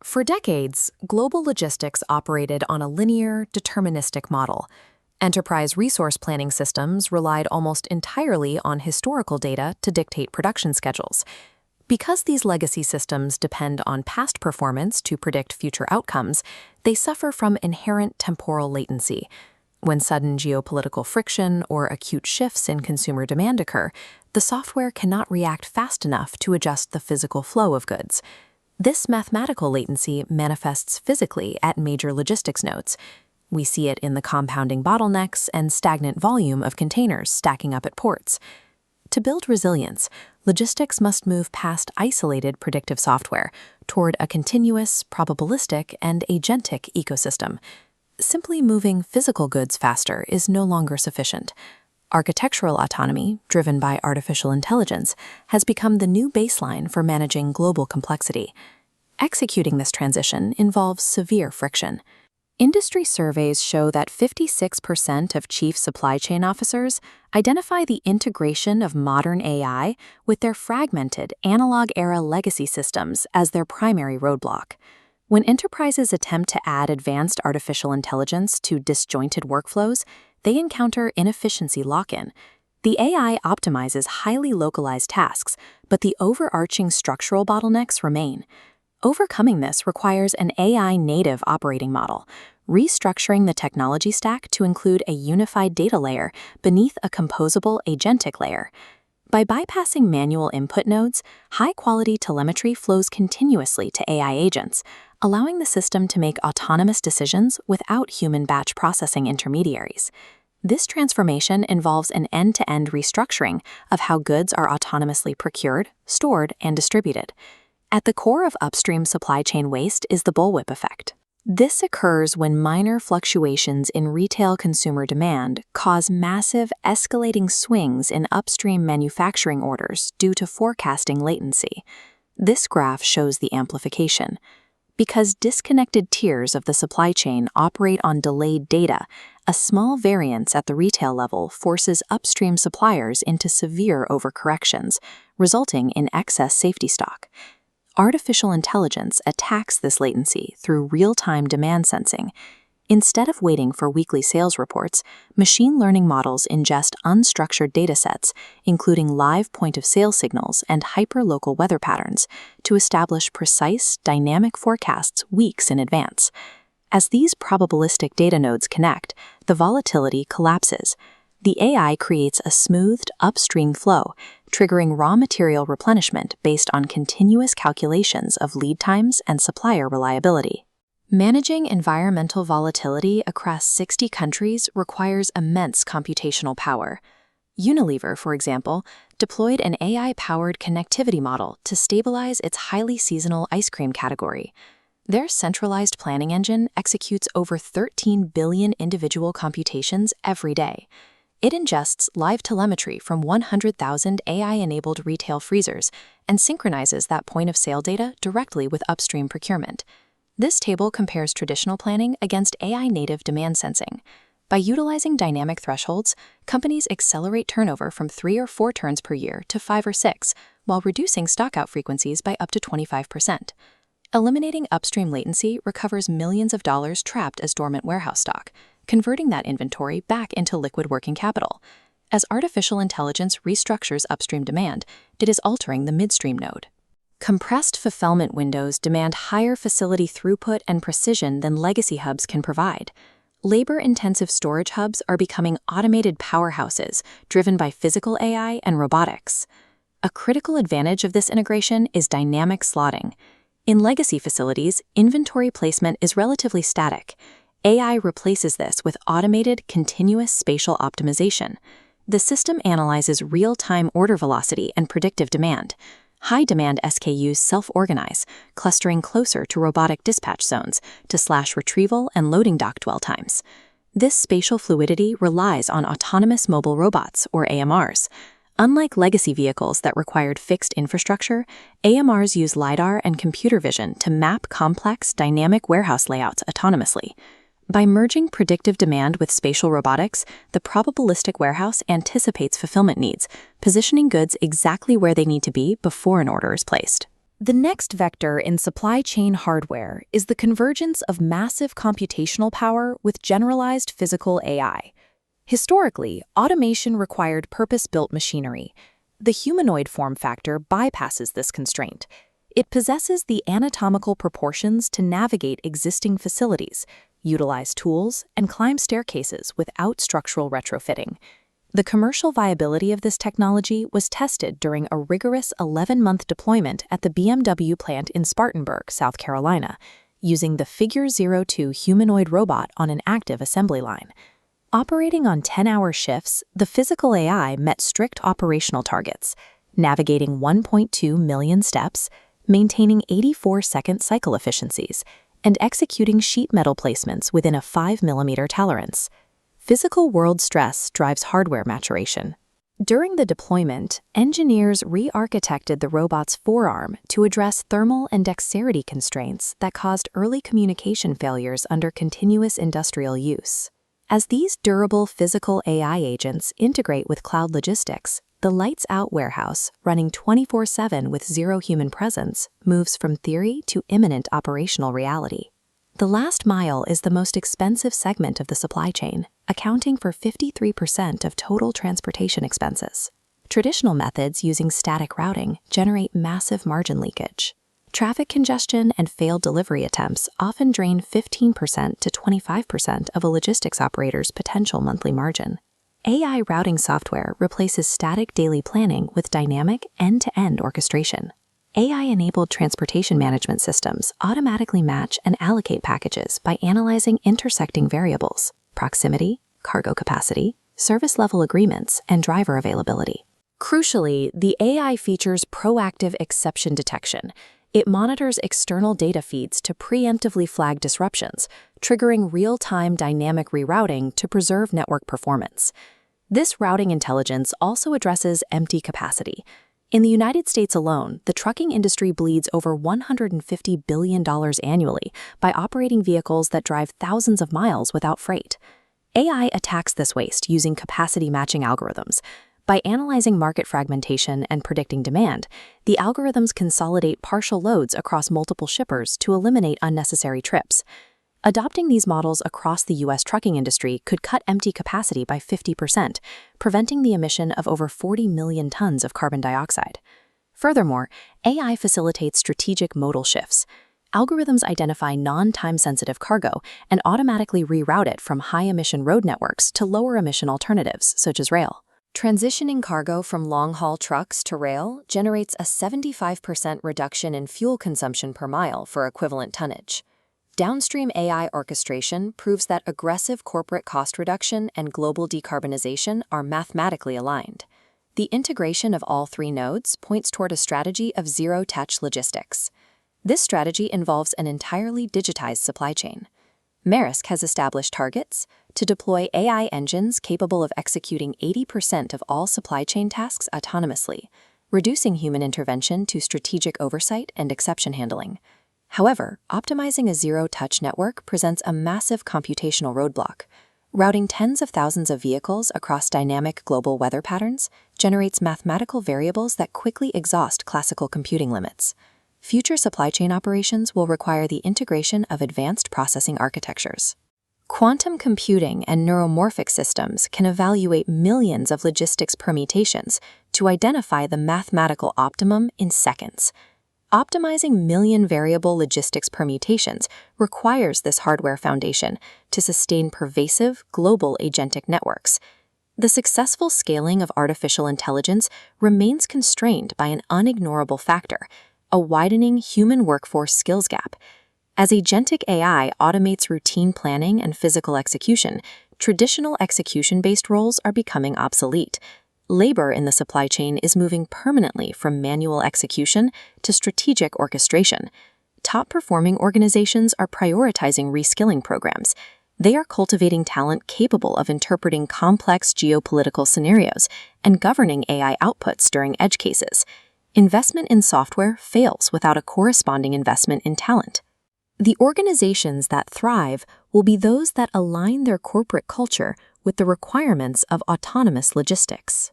For decades, global logistics operated on a linear, deterministic model. Enterprise resource planning systems relied almost entirely on historical data to dictate production schedules. Because these legacy systems depend on past performance to predict future outcomes, they suffer from inherent temporal latency. When sudden geopolitical friction or acute shifts in consumer demand occur, the software cannot react fast enough to adjust the physical flow of goods. This mathematical latency manifests physically at major logistics nodes. We see it in the compounding bottlenecks and stagnant volume of containers stacking up at ports. To build resilience, logistics must move past isolated predictive software toward a continuous, probabilistic, and agentic ecosystem. Simply moving physical goods faster is no longer sufficient. Architectural autonomy, driven by artificial intelligence, has become the new baseline for managing global complexity. Executing this transition involves severe friction. Industry surveys show that 56% of chief supply chain officers identify the integration of modern AI with their fragmented analog-era legacy systems as their primary roadblock. When enterprises attempt to add advanced artificial intelligence to disjointed workflows, they encounter inefficiency lock-in. The AI optimizes highly localized tasks, but the overarching structural bottlenecks remain. Overcoming this requires an AI-native operating model, restructuring the technology stack to include a unified data layer beneath a composable agentic layer. By bypassing manual input nodes, high-quality telemetry flows continuously to AI agents, allowing the system to make autonomous decisions without human batch processing intermediaries. This transformation involves an end-to-end restructuring of how goods are autonomously procured, stored, and distributed. At the core of upstream supply chain waste is the bullwhip effect. This occurs when minor fluctuations in retail consumer demand cause massive, escalating swings in upstream manufacturing orders due to forecasting latency. This graph shows the amplification. Because disconnected tiers of the supply chain operate on delayed data, a small variance at the retail level forces upstream suppliers into severe overcorrections, resulting in excess safety stock. Artificial intelligence attacks this latency through real-time demand sensing. Instead of waiting for weekly sales reports, machine learning models ingest unstructured datasets, including live point-of-sale signals and hyperlocal weather patterns, to establish precise, dynamic forecasts weeks in advance. As these probabilistic data nodes connect, the volatility collapses. The AI creates a smoothed upstream flow, triggering raw material replenishment based on continuous calculations of lead times and supplier reliability. Managing environmental volatility across 60 countries requires immense computational power. Unilever, for example, deployed an AI-powered connectivity model to stabilize its highly seasonal ice cream category. Their centralized planning engine executes over 13 billion individual computations every day. It ingests live telemetry from 100,000 AI-enabled retail freezers and synchronizes that point-of-sale data directly with upstream procurement. This table compares traditional planning against AI-native demand sensing. By utilizing dynamic thresholds, companies accelerate turnover from 3 or 4 turns per year to 5 or 6, while reducing stockout frequencies by up to 25%. Eliminating upstream latency recovers millions of dollars trapped as dormant warehouse stock, converting that inventory back into liquid working capital. As artificial intelligence restructures upstream demand, it is altering the midstream node. Compressed fulfillment windows demand higher facility throughput and precision than legacy hubs can provide. Labor-intensive storage hubs are becoming automated powerhouses driven by physical AI and robotics. A critical advantage of this integration is dynamic slotting. In legacy facilities, inventory placement is relatively static. AI replaces this with automated, continuous spatial optimization. The system analyzes real-time order velocity and predictive demand. High-demand SKUs self-organize, clustering closer to robotic dispatch zones to slash retrieval and loading dock dwell times. This spatial fluidity relies on autonomous mobile robots, or AMRs. Unlike legacy vehicles that required fixed infrastructure, AMRs use LiDAR and computer vision to map complex, dynamic warehouse layouts autonomously. By merging predictive demand with spatial robotics, the probabilistic warehouse anticipates fulfillment needs, positioning goods exactly where they need to be before an order is placed. The next vector in supply chain hardware is the convergence of massive computational power with generalized physical AI. Historically, automation required purpose-built machinery. The humanoid form factor bypasses this constraint. It possesses the anatomical proportions to navigate existing facilities, utilize tools, and climb staircases without structural retrofitting. The commercial viability of this technology was tested during a rigorous 11-month deployment at the BMW plant in Spartanburg, South Carolina, using the Figure 02 humanoid robot on an active assembly line. Operating on 10-hour shifts, the physical AI met strict operational targets, navigating 1.2 million steps, maintaining 84-second cycle efficiencies, and executing sheet metal placements within a 5mm tolerance. Physical world stress drives hardware maturation. During the deployment, engineers re-architected the robot's forearm to address thermal and dexterity constraints that caused early communication failures under continuous industrial use. As these durable physical AI agents integrate with cloud logistics, the lights-out warehouse, running 24/7 with zero human presence, moves from theory to imminent operational reality. The last mile is the most expensive segment of the supply chain, accounting for 53% of total transportation expenses. Traditional methods using static routing generate massive margin leakage. Traffic congestion and failed delivery attempts often drain 15% to 25% of a logistics operator's potential monthly margin. AI routing software replaces static daily planning with dynamic end-to-end orchestration. AI-enabled transportation management systems automatically match and allocate packages by analyzing intersecting variables: proximity, cargo capacity, service level agreements, and driver availability. Crucially, the AI features proactive exception detection. It monitors external data feeds to preemptively flag disruptions, triggering real-time dynamic rerouting to preserve network performance. This routing intelligence also addresses empty capacity. In the United States alone, the trucking industry bleeds over $150 billion annually by operating vehicles that drive thousands of miles without freight. AI attacks this waste using capacity matching algorithms. By analyzing market fragmentation and predicting demand, the algorithms consolidate partial loads across multiple shippers to eliminate unnecessary trips. Adopting these models across the U.S. trucking industry could cut empty capacity by 50%, preventing the emission of over 40 million tons of carbon dioxide. Furthermore, AI facilitates strategic modal shifts. Algorithms identify non-time-sensitive cargo and automatically reroute it from high-emission road networks to lower-emission alternatives, such as rail. Transitioning cargo from long-haul trucks to rail generates a 75% reduction in fuel consumption per mile for equivalent tonnage. Downstream AI orchestration proves that aggressive corporate cost reduction and global decarbonization are mathematically aligned. The integration of all three nodes points toward a strategy of zero-touch logistics. This strategy involves an entirely digitized supply chain. Maersk has established targets to deploy AI engines capable of executing 80% of all supply chain tasks autonomously, reducing human intervention to strategic oversight and exception handling. However, optimizing a zero-touch network presents a massive computational roadblock. Routing tens of thousands of vehicles across dynamic global weather patterns generates mathematical variables that quickly exhaust classical computing limits. Future supply chain operations will require the integration of advanced processing architectures. Quantum computing and neuromorphic systems can evaluate millions of logistics permutations to identify the mathematical optimum in seconds. Optimizing million-variable logistics permutations requires this hardware foundation to sustain pervasive, global agentic networks. The successful scaling of artificial intelligence remains constrained by an unignorable factor: a widening human workforce skills gap. As agentic AI automates routine planning and physical execution, traditional execution-based roles are becoming obsolete. Labor in the supply chain is moving permanently from manual execution to strategic orchestration. Top-performing organizations are prioritizing reskilling programs. They are cultivating talent capable of interpreting complex geopolitical scenarios and governing AI outputs during edge cases. Investment in software fails without a corresponding investment in talent. The organizations that thrive will be those that align their corporate culture with the requirements of autonomous logistics.